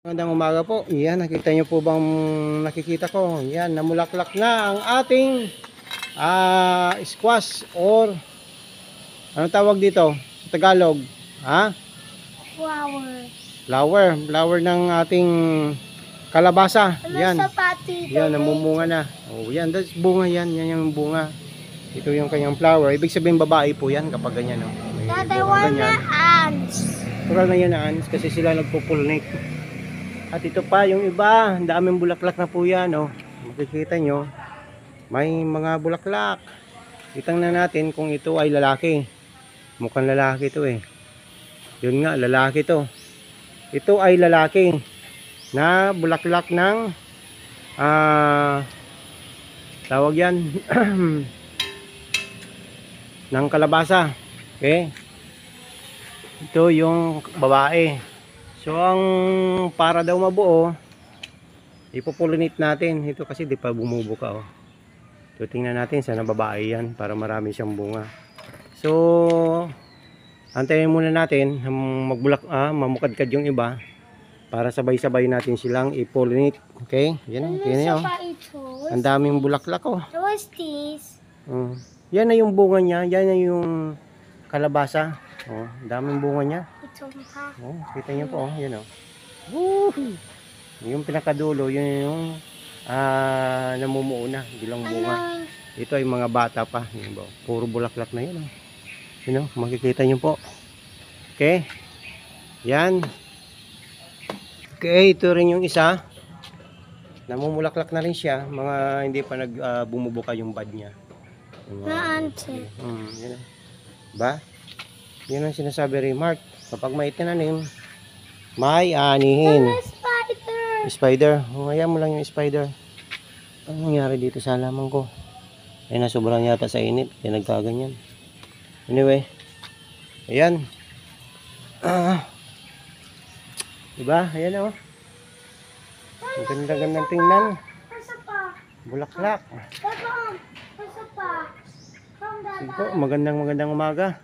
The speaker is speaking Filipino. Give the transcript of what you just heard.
Magandang umaga po. Yan, nakita nyo po bang nakikita ko? Yan, namulaklak na ang ating squash or anong tawag dito sa Tagalog? Ha? Flower. Flower ng ating kalabasa. Yan. Sapati. Yan, namumunga na. Oh, yan, that's bunga yan. Yan yung bunga. Ito yung kanyang flower. Ibig sabihin babae po yan kapag ganyan. Oh. Tatay, wala na ants. Tural na yan na ants kasi sila nagpupulnate. At ito pa yung iba, ang daming bulaklak na po yan, oh. Makikita nyo, may mga bulaklak. Kitang na natin kung ito ay lalaki. Mukhang lalaki ito eh. Yun nga, lalaki ito. Ito ay lalaki na bulaklak ng tawag yan ng kalabasa. Okay? Ito yung babae. So ang para daw mabuo, ipopollinate natin. Ito kasi di pa bumubuka, oh. So tingnan natin sana babae yan para marami siyang bunga. So antayin muna natin mamukadkad yung iba para sabay-sabay natin silang i-pollinate. Okay? Yan, tingnan nyo. Ang daming bulaklak, oh. What's this? Yan na yung bunga niya. Yan na yung kalabasa. Oh, daming bunga niya. Oh, kita niyo po, oh, yan oh. Yung pinakadulo, yun yung namumuo na, bilang bunga. Ito ay mga bata pa, yun ba? Puro bulaklak na yun oh. Yun oh, makikita niyo po. Okay? Yan. Okay, ito rin yung isa. Namumulaklak na rin siya, mga hindi pa bumubuka yung bud niya. Na-ante. Yan oh. Ba? Yan ang sinasabi rin, Mark. Kapag may tinanim, may anihin. Spider. Hayaan mo lang yung spider. Ano nangyari dito sa halaman ko? Ay, nasobrang yata sa init. Kaya nagkaganyan. Anyway. Ayan. Diba? Ayan o. Ang ganda-gandang tingnan. Bulaklak. Sige po, magandang umaga.